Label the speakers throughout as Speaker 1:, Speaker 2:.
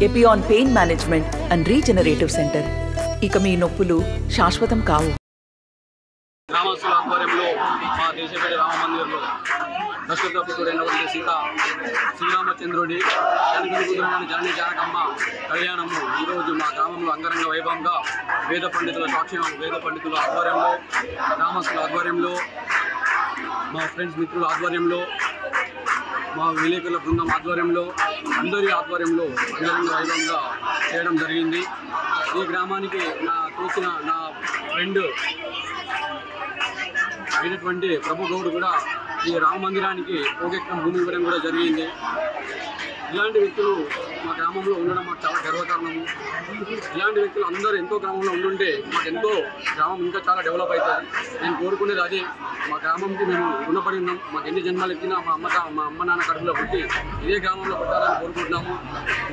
Speaker 1: Epione pain management and regenerative centre. ఇక మీ నొప్పులు శాశ్వతం కావు.
Speaker 2: గ్రామస్తుల ఆధ్వర్యంలో మా దేశపేట రామ మందిర్లో దశరథ పుత్రుడైనటువంటి శ్రీరామచంద్రుడి జనని జానకమ్మ కళ్యాణము ఈరోజు మా గ్రామంలో అంగరంగ వైభవంగా వేద పండితుల సాక్ష్యం, వేద పండితుల ఆధ్వర్యంలో, గ్రామస్తుల ఆధ్వర్యంలో, మా ఫ్రెండ్స్ మిత్రుల ఆధ్వర్యంలో, మా విలేకరుల బృందం ఆధ్వర్యంలో, అందరి ఆధ్వర్యంలో అంగరంగ వైభవంగా చేయడం జరిగింది. ఈ గ్రామానికి తోచిన నా ఫ్రెండ్ అయినటువంటి ప్రభు గౌడ్ కూడా ఈ రామ మందిరానికి ఒక ఎకరం భూమి ఇవ్వడం కూడా జరిగింది. ఇలాంటి వ్యక్తులు మా గ్రామంలో ఉండడం మాకు చాలా గర్వకారణము. ఇలాంటి వ్యక్తులు అందరూ ఎంతో గ్రామంలో ఉండుంటే మాకు ఎంతో గ్రామం ఇంకా చాలా డెవలప్ అవుతుంది. నేను కోరుకునేది అదే. మా గ్రామంకి మేము రుణపడి ఉన్నాం. మాకు ఎన్ని జన్మలు ఎక్కినా మా అమ్మ నాన్న కడుపులో పుట్టి ఇదే గ్రామంలో పుట్టాలని కోరుకుంటున్నాము.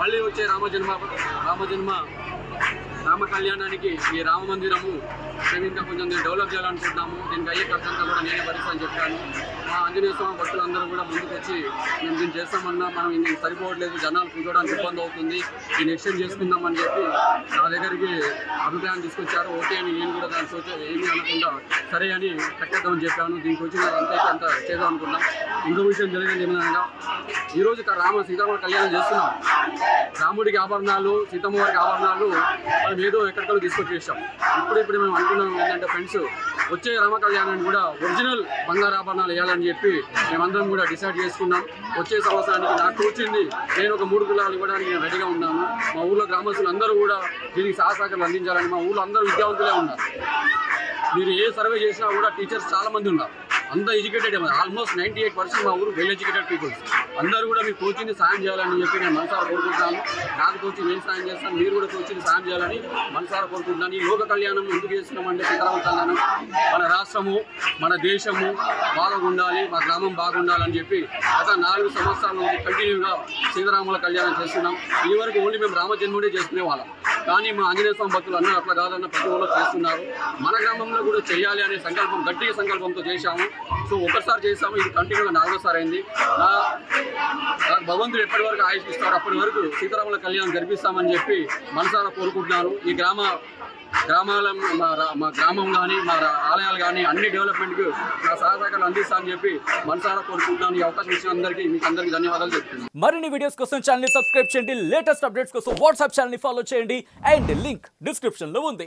Speaker 2: మళ్ళీ వచ్చే రామ కళ్యాణానికి ఈ రామ మందిరము మేము ఇంకా కొంచెం డెవలప్ చేయాలనుకుంటున్నాము. దీనికి అయ్యే ఖర్చంతా కూడా నేనే భరిస్తానని చెప్పాను. మా ఆంజనేయ స్వామి భక్తులందరూ కూడా ముందుకు వచ్చి మేము దీన్ని చేస్తామన్నా మనం ఇది సరిపోవట్లేదు, జనాలు కూర్చోవడానికి ఇబ్బంది అవుతుంది, దీన్ని ఎక్స్టెండ్ చేసుకుందామని చెప్పి నా దగ్గరికి అభిప్రాయం తీసుకొచ్చారు. ఓకే అని నేను కూడా దాని ఏమీ అనకుండా సరే అని కట్టేద్దామని చెప్పాను. దీనికి వచ్చి ఎంతైతే అంత చేద్దాం అనుకున్నాం. ఇంకో విషయం జరిగింది ఏమన్నా, ఈరోజు సీతారామ కళ్యాణం చేస్తున్నాం. రాముడికి ఆభరణాలు, సీతమ్మ వారికి ఆభరణాలు మనం ఏదో ఎక్కడికో తీసుకొచ్చేసాం. ఇప్పుడు మేము అనుకున్నాం ఏంటంటే ఫ్రెండ్స్, వచ్చే రామ కళ్యాణాన్ని కూడా ఒరిజినల్ బంగారు ఆభరణాలు వేయాలని చెప్పి మేమందరం కూడా డిసైడ్ చేసుకున్నాం. వచ్చే సంవత్సరానికి నాకు వచ్చింది నేను ఒక 3 తులాలు ఇవ్వడానికి నేను రెడీగా ఉన్నాను. మా ఊళ్ళో గ్రామస్తులు అందరూ కూడా దీనికి సహకారాలు అందించాలని. మా ఊళ్ళో అందరూ విద్యావంతులే ఉన్నారు. మీరు ఏ సర్వే చేసినా కూడా టీచర్స్ చాలామంది ఉన్నారు. అంతా ఎడ్యుకేటెడ్, ఆల్మోస్ట్ 98% మా ఊరు వెల్ ఎడ్యుకేటెడ్ పీపుల్స్. అందరూ కూడా మీ కోచింగ్ని సాయం చేయాలని చెప్పి నేను మనసారా కోరుకుంటున్నాను. నాకు కోచింగ్ నేను సాయం చేస్తాను, మీరు కూడా కోచింగ్ సాయం చేయాలని మనసారా కోరుకుంటున్నాను. ఈ లోక కళ్యాణం ఎందుకు చేస్తున్నామంటే సీతారామ కళ్యాణం మన రాష్ట్రము, మన దేశము బాగుండాలి, మా గ్రామం బాగుండాలని చెప్పి గత 4 సంవత్సరాల నుంచి కంటిన్యూగా సీతారాముల కళ్యాణం చేస్తున్నాం. ఇది వరకు ఓన్లీ మేము రామజన్ముడే చేసుకునే వాళ్ళం. కానీ మా ఆంజనేయ స్వామి భక్తులు అన్న అట్లా కాదన్న ప్రతి ఊళ్ళో చేస్తున్నారు. మన గ్రామంలో కూడా చేయాలి అనే సంకల్పం, గట్టిగా సంకల్పంతో చేశాము. సో ఒకసారి చేసాము, ఇది కంటిన్యూగా 4వ అయింది. నాకు భగవంతుడు ఎప్పటి వరకు ఆయుష్ ఇస్తారో అప్పటి వరకు సీతారాముల కళ్యాణం జరిపిస్తామని చెప్పి మనసారా కోరుకుంటున్నాను. ఈ గ్రామాల మా గ్రామం కానీ మా ఆలయాలు కానీ అన్ని డెవలప్మెంట్కి నా సహకారాలు అందిస్తానని చెప్పి మనసారా కోరుకుంటున్నాను. ఈ అవకాశం ఇచ్చిన మీకు అందరికీ ధన్యవాదాలు చెప్తున్నాను.
Speaker 3: మరిన్ని వీడియోస్ కోసం ఛానల్ ని సబ్స్క్రైబ్ చేయండి. లేటెస్ట్ అప్డేట్స్ కోసం వాట్సాప్ ఛానల్ ని ఫాలో చేయండి. అండ్ లింక్ డిస్క్రిప్షన్ లో ఉంది.